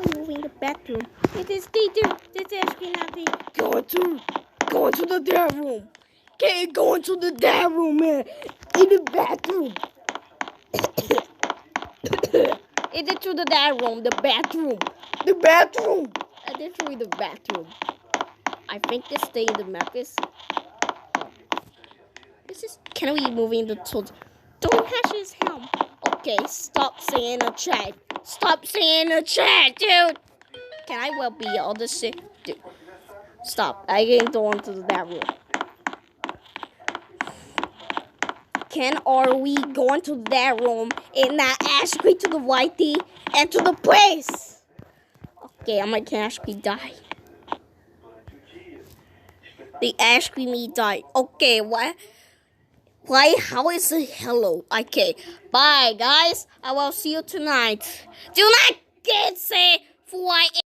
we moving the bathroom? It is D2. This is actually not the go into the damn room. Okay, go into the damn room, man. In the bathroom. It is to the damn room. The bathroom. The bathroom. Literally the bathroom. I think this thing in the map is. This is. Can we moving the tool? Don't hash his helm. Okay, stop saying a chat. Stop saying a chat, dude. Can I well be all this shit? Dude, stop. I ain't going to that room. Are we going to that room and not actually to the whitey and to the place? Okay, I might actually die. The ice creamy died. Okay, what? Why? How is it hello? Okay, bye guys. I will see you tonight. Do not get say who I am.